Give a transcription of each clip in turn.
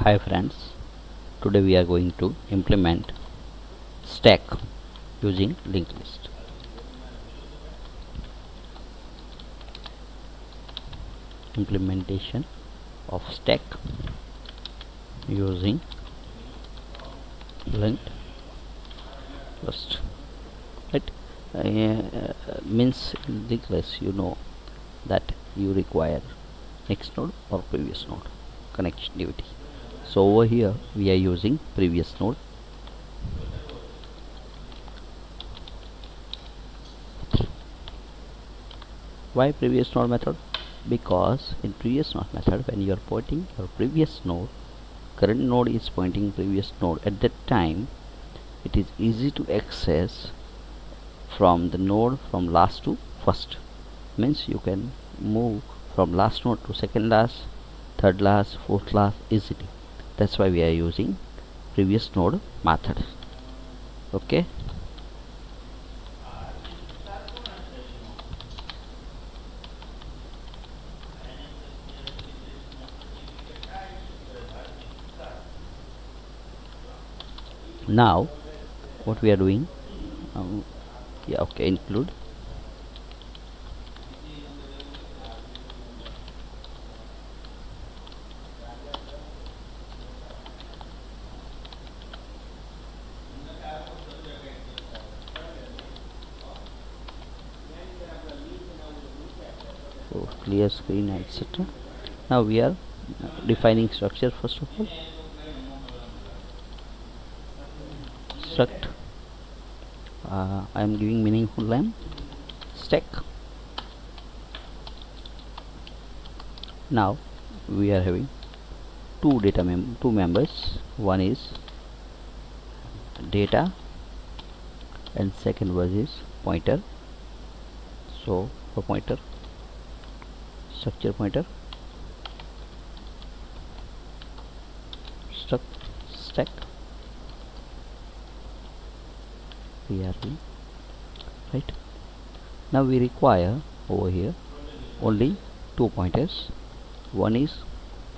Hi friends, today we are going to implement stack using linked list. Implementation of stack using linked list. Right? Means in linked list you know that you require next node or previous node connectivity. So over here we are using previous node. Why previous node method? Because in previous node method, when you are pointing your previous node, current node is pointing previous node. At that time it is easy to access from the node from last to first. Means you can move from last node to second last, third last, fourth last easily. That's why we are using previous node method. Okay. Now what we are doing, yeah, okay, include clear screen, etc. Now we are defining structure. First of all, struct, I am giving meaningful name stack. Now we are having two members. One is data and second was is pointer. So for pointer, structure pointer, struct stack, we are doing right. Now we require over here only two pointers. One is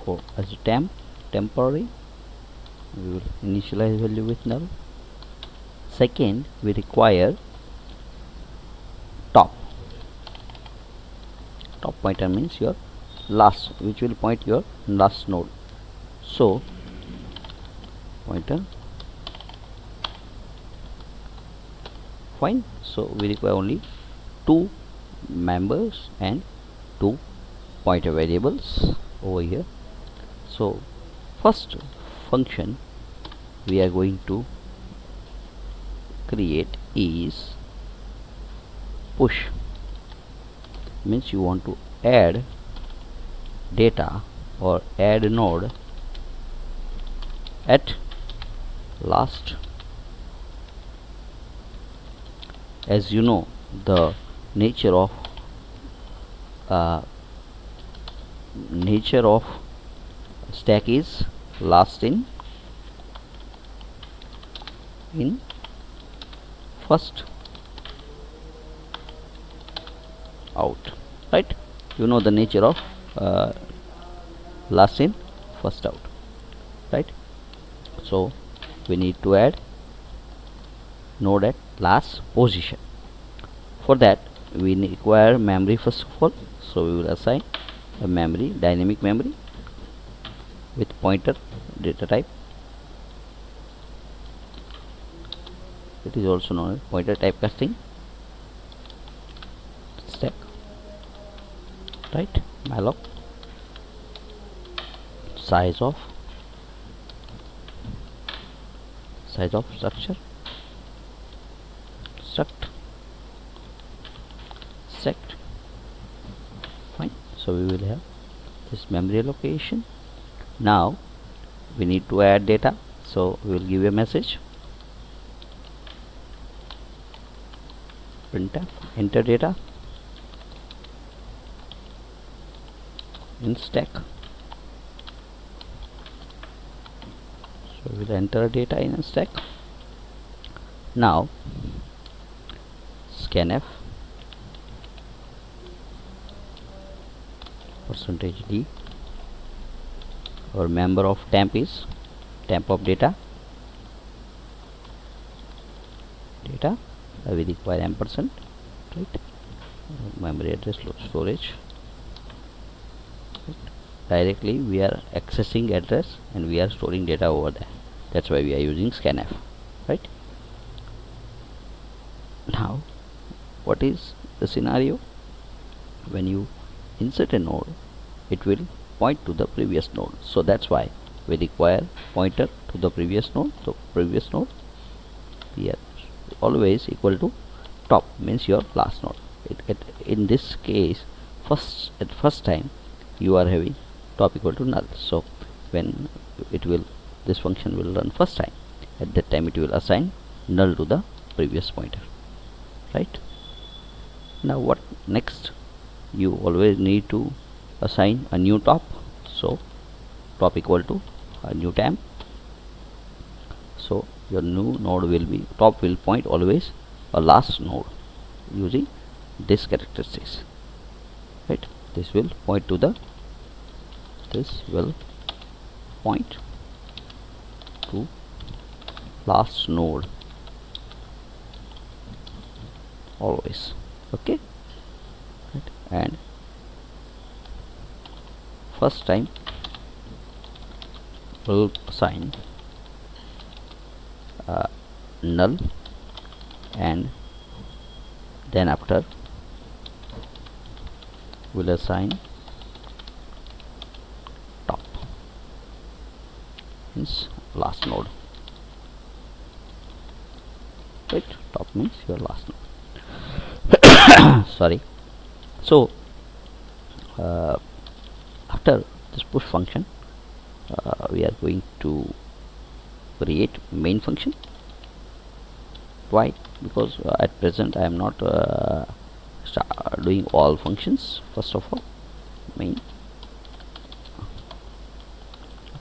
for as temporary, we will initialize value with null. Second, we require top pointer, means your last, which will point your last node. So pointer, fine. So we require only two members and two pointer variables over here. So first function we are going to create is push. Means you want to add data or add node at last. As you know, the nature of stack is last in first out, right? You know the nature of last in first out, right? So we need to add node at last position. For that we require memory first of all. So we will assign a memory, dynamic memory with pointer data type. It is also known as pointer typecasting stack, right? Malloc size of structure, struct sect, fine. So we will have this memory allocation. Now we need to add data, so we will give a message printf enter data in stack. So we will enter data in a stack. Now scanf %d Our member of temp is temp of data. We require ampersand, right? Memory address storage, right? Directly we are accessing address and we are storing data over there. That's why we are using scanf, right? Now what is the scenario? When you insert a node, it will point to the previous node, so that's why we require pointer to the previous node. So previous node here always equal to top, means your last node. In this case, at first time you are having top equal to null, so when this function will run first time, at that time it will assign null to the previous pointer, right? Now what next? You always need to assign a new top, so top equal to a new temp, so your new node will be top will point always a last node using this characteristics, right? This will point to last node always, okay, right? And first time will assign null, and then after will assign top, means last node, right? Top means your last node. Sorry. So after this push function, we are going to create main function. Why? Because at present I am not doing all functions. First of all, main.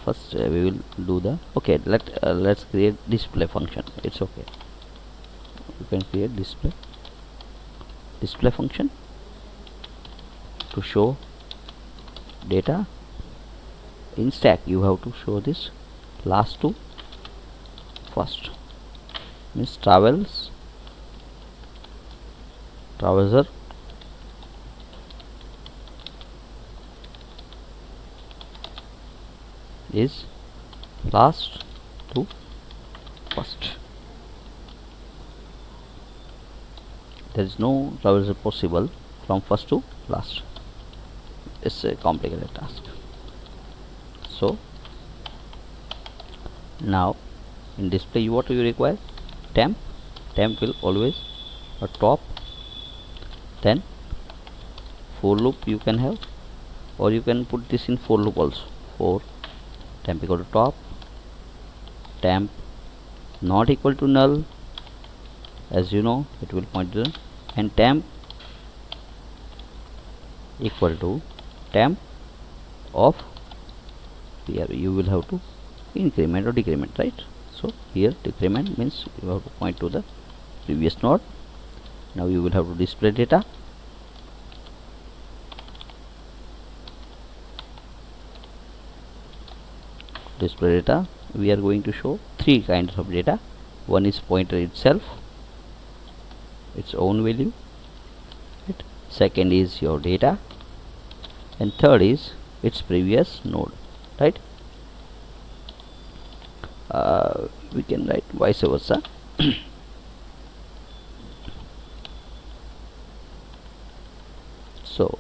First we will do the let's create display function. It's okay, you can create display function to show data. In stack you have to show this last to first, means traverser is last to first. There is no traversal possible from first to last. It's a complicated task. So now in display what you require? Temp will always a top, then for loop you can have, or you can put this in for loop also. For temp equal to top, temp not equal to null, as you know it will point to, and temp equal to temp of, here you will have to increment or decrement, right? So here decrement means you have to point to the previous node. Now you will have to display data. We are going to show three kinds of data. One is pointer itself, its own value, right? Second is your data, and third is its previous node, right? We can write vice versa. So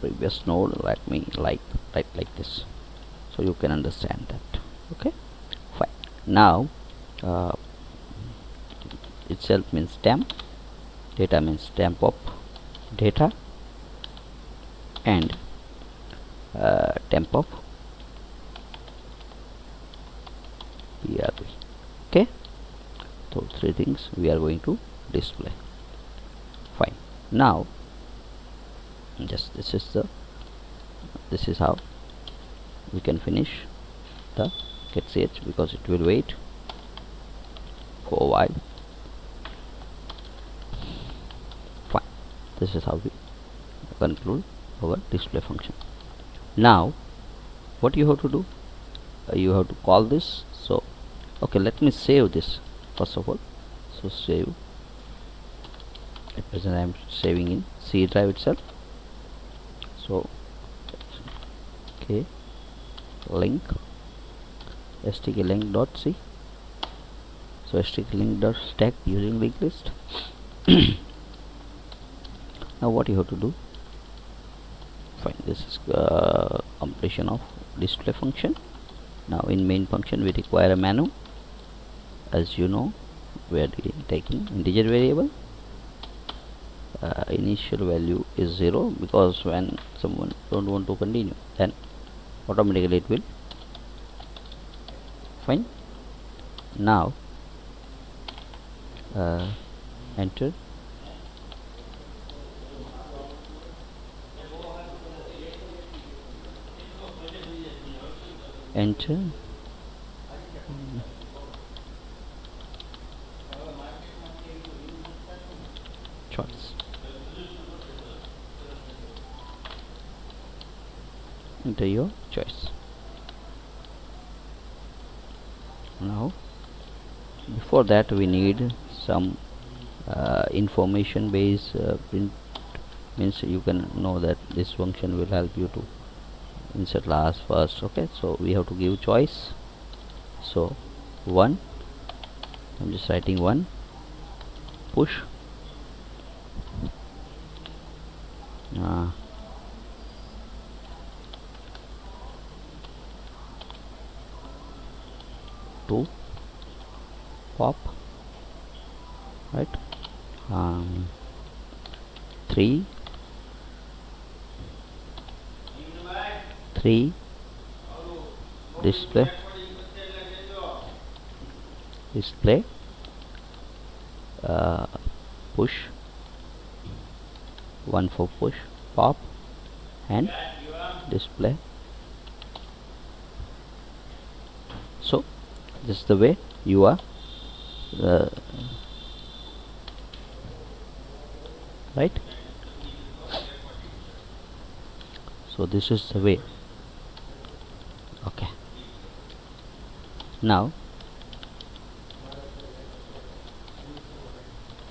previous node, let me write like this, so you can understand that. Okay, fine. Now itself means temp, data means temp of data, and temp of PRB. Okay, so three things we are going to display. Fine. Now just this is how we can finish the getch, because it will wait for a while. Fine. This is how we conclude our display function. Now what you have to do, you have to call this. So okay, let me save this first of all. So save. At present I am saving in C drive itself. So okay, link stk link.c. so stk link.stack using linked list. Now what you have to do, fine, this is completion of display function. Now in main function we require a menu. As you know, we are taking integer variable. Initial value is 0 because when someone don't want to continue, then automatically it will. Fine. Now enter choice. Enter your choice. Now before that we need some information based print, means you can know that this function will help you to insert last first. Okay, so we have to give choice. So 1, I'm just writing 1, push 2, pop, right, 3, 3, display, push, 1 for push, pop, and display. So this is the way you are right. So this is the way. Okay, now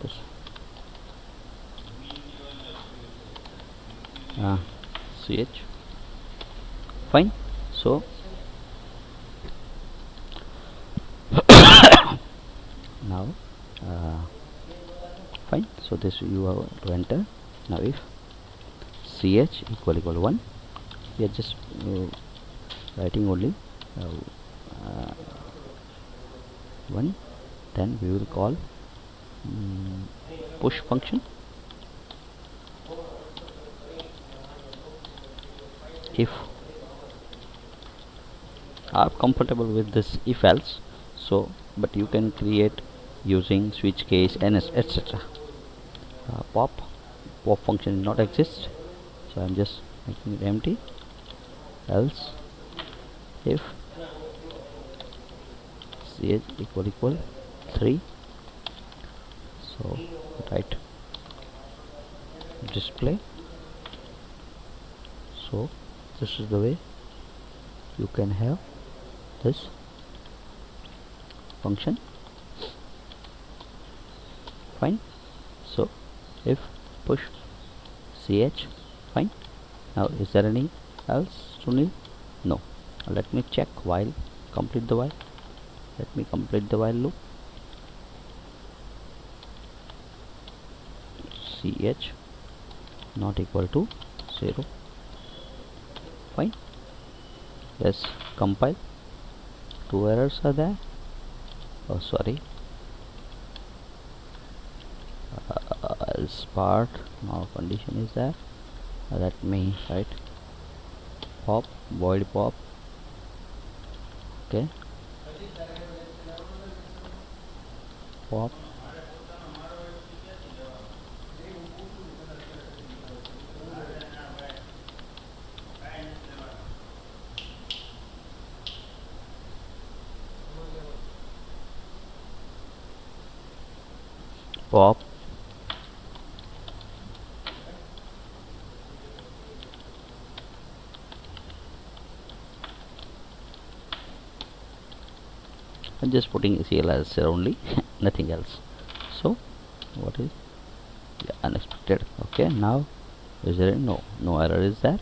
this ch. Fine. So now fine, so this you have to enter. Now if ch equal 1, we are just writing only 1, then we will call push function. If are comfortable with this if else, so but you can create using switch case, ns, etc. Pop function does not exist, so I'm just making it empty. Else if ch equal 3, so write display. So this is the way you can have this function. Fine. So if push ch, fine. Now is there any else to need? No. Let me check while, complete the while. Let me complete the while loop. ch not equal to 0. Fine. Let's compile. 2 errors are there. Oh sorry, else part, now condition is there. Let me write pop, void pop. Okay, pop pop I'm just putting CLS only nothing else. So what is unexpected? Okay, now is there no error is there.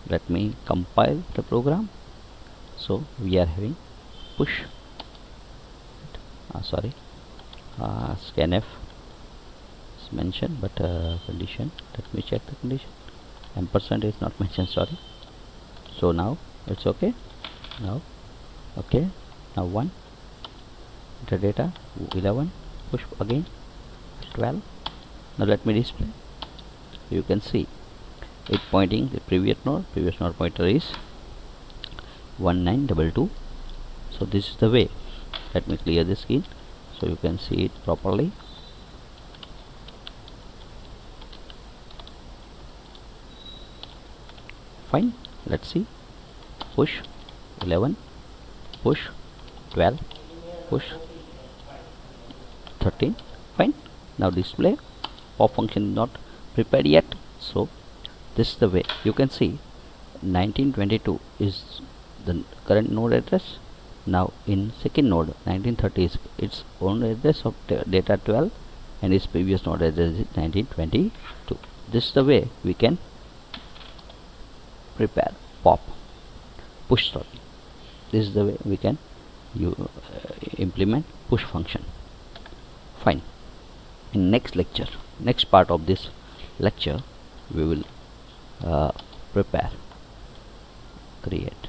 Let me compile the program. So we are having push sorry scanf is mentioned, but condition, let me check the condition. Ampersand is not mentioned, sorry. So now it's okay. Now okay, now 1 enter data, 11 push again 12. Now let me display. You can see it pointing the previous node pointer is 1922. So this is the way. Let me clear the screen so you can see it properly. Fine, let's see. Push 11, push 12, push 13. Fine. Now display. Pop function is not prepared yet, so this is the way. You can see 1922 is the current node address. Now in second node 1930 is its own address of data 12, and its previous node address is 1922. This is the way we can prepare pop push, sorry. This is the way we can implement push function. Fine. In next lecture, next part of this lecture, we will prepare, create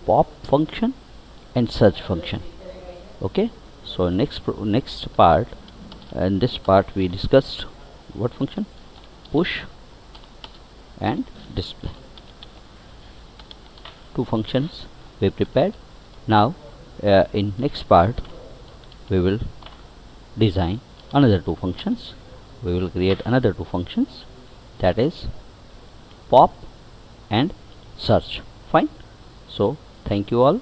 pop function and search function. Okay, so next part, in this part we discussed what function? Push and display. Two functions we prepared. Now in next part we will design another two functions. We will create another two functions, that is pop and search. Fine. So thank you all.